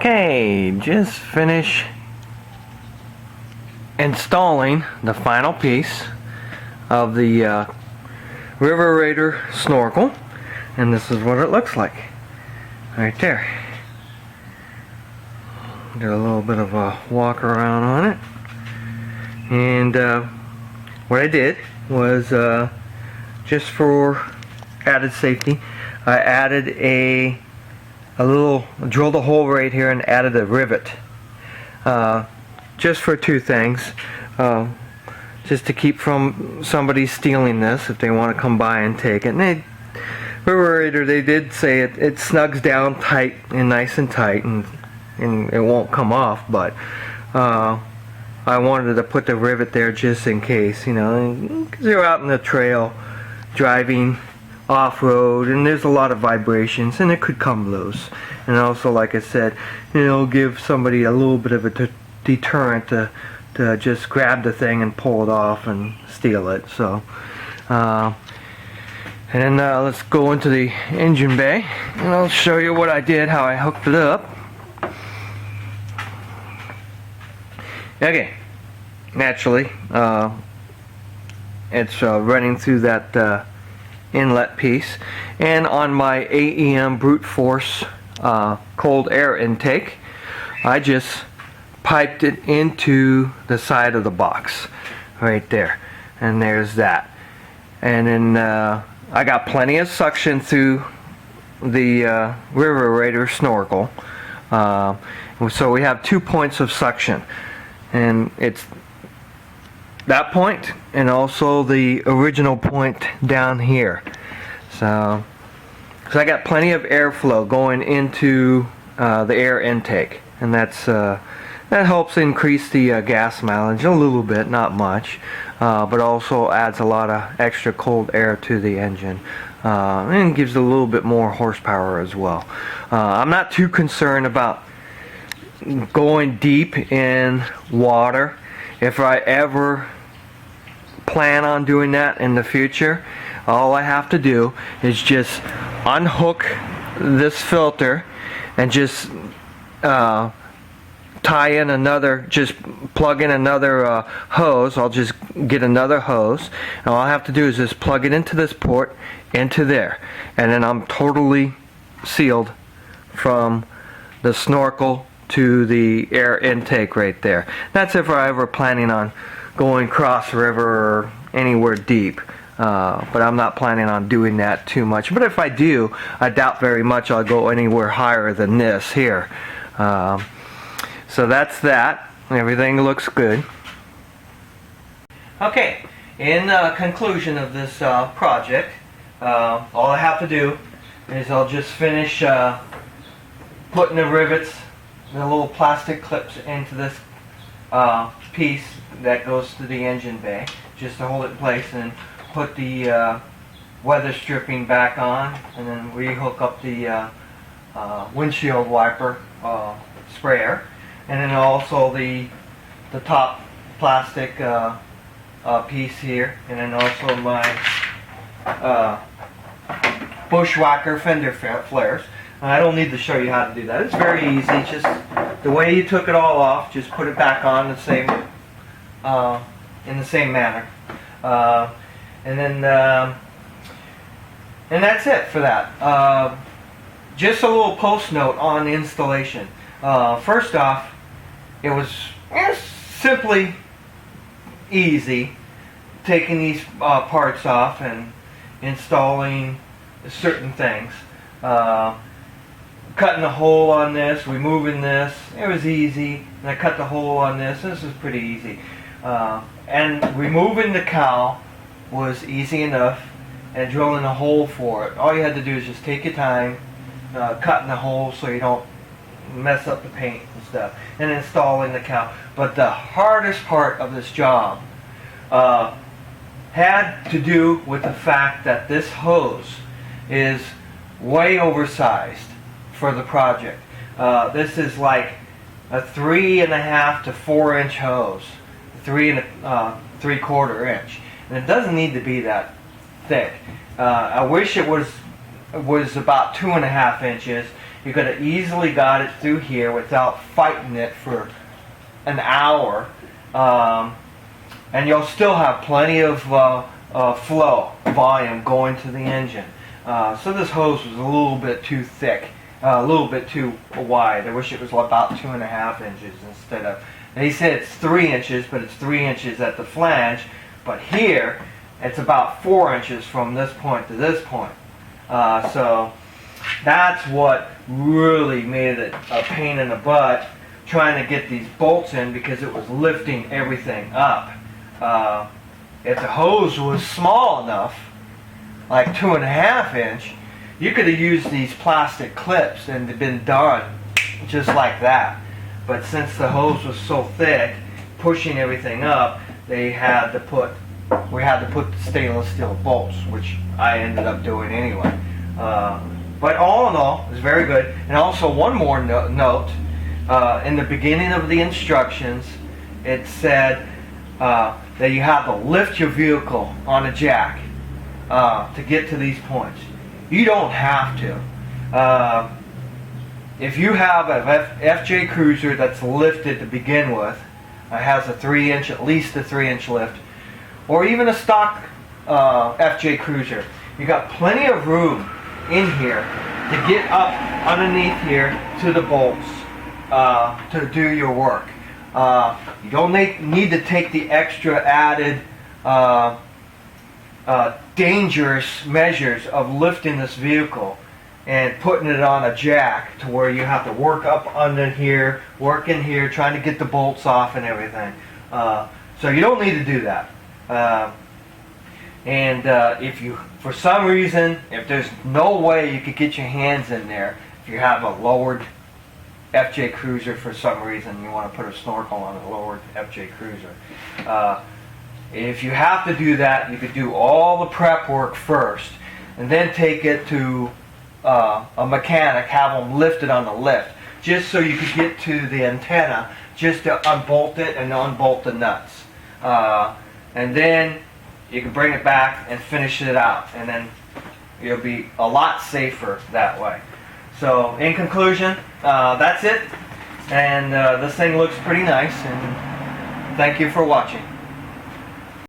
Okay, just finished installing the final piece of the River Raider snorkel, and this is what it looks like right there. Did a little bit of a walk around on it, and what I did was just for added safety, I added a little, drilled a hole right here and added a rivet, just for two things, just to keep from somebody stealing this if they want to come by and take it. And River Raider, they did say it snugs down tight and nice and tight, and it won't come off, but I wanted to put the rivet there just in case, you know, because you're out in the trail driving off-road and there's a lot of vibrations and it could come loose. And also, like I said, you know, give somebody a little bit of a deterrent to just grab the thing and pull it off and steal it. So and then let's go into the engine bay and I'll show you what I did, how I hooked it up. Okay, naturally it's running through that inlet piece, and on my AEM brute force cold air intake, I just piped it into the side of the box right there, and there's that. And then I got plenty of suction through the River Raider snorkel, so we have 2 points of suction, and it's that point and also the original point down here. So I got plenty of airflow going into the air intake, and that helps increase the gas mileage a little bit, not much, but also adds a lot of extra cold air to the engine, and gives a little bit more horsepower as well. I'm not too concerned about going deep in water. If I ever plan on doing that in the future, all I have to do is just unhook this filter and just tie in another, just plug in another hose. I'll just get another hose, and all I have to do is just plug it into this port, into there, and then I'm totally sealed from the snorkel to the air intake right there. That's if I'm ever planning on going cross river or anywhere deep, but I'm not planning on doing that too much. But if I do, I doubt very much I'll go anywhere higher than this here. So that's that. Everything looks good. Okay, in conclusion of this project, all I have to do is I'll just finish putting the rivets, the little plastic clips into this piece that goes to the engine bay, just to hold it in place, and put the weather stripping back on, and then rehook up the windshield wiper sprayer, and then also the top plastic piece here, and then also my bushwhacker fender flares. I don't need to show you how to do that. It's very easy. Just the way you took it all off, just put it back on the same in the same manner, and then and that's it for that. Just a little post note on installation. First off, it was simply easy taking these parts off and installing certain things. Cutting a hole on this, removing this, it was easy. And I cut the hole on this, and this was pretty easy. And removing the cowl was easy enough, and drilling a hole for it. All you had to do is just take your time, cutting the hole so you don't mess up the paint and stuff, and installing the cowl. But the hardest part of this job had to do with the fact that this hose is way oversized for the project. This is like a 3.5 to 4 inch hose, 3 3/4 inch, and it doesn't need to be that thick. I wish it was about 2.5 inches, You could have easily got it through here without fighting it for an hour, and you'll still have plenty of flow, volume going to the engine. So this hose was a little bit too thick, a little bit too wide. I wish it was about 2.5 inches instead of, and he said it's 3 inches, but it's 3 inches at the flange, but here it's about 4 inches from this point to this point. So that's what really made it a pain in the butt trying to get these bolts in, because it was lifting everything up. If the hose was small enough, like 2.5 inch, you could have used these plastic clips and it'd been done just like that. But since the hose was so thick, pushing everything up, we had to put the stainless steel bolts, which I ended up doing anyway. But all in all, it was very good. And also one more note, in the beginning of the instructions, it said that you have to lift your vehicle on a jack to get to these points. You don't have to. If you have an FJ Cruiser that's lifted to begin with, has a 3 inch, at least a 3 inch lift, or even a stock FJ Cruiser, you got plenty of room in here to get up underneath here to the bolts to do your work. You don't need to take the extra added dangerous measures of lifting this vehicle and putting it on a jack to where you have to work up under here, work in here, trying to get the bolts off and everything. So you don't need to do that. If you, for some reason, if there's no way you could get your hands in there, if you have a lowered FJ Cruiser for some reason, you want to put a Snorkel on a lowered FJ Cruiser. If you have to do that, you could do all the prep work first, and then take it to a mechanic, have them lift it on the lift, just so you could get to the antenna, just to unbolt it and unbolt the nuts. And then you can bring it back and finish it out, and then you'll be a lot safer that way. So in conclusion, that's it, and this thing looks pretty nice, and thank you for watching.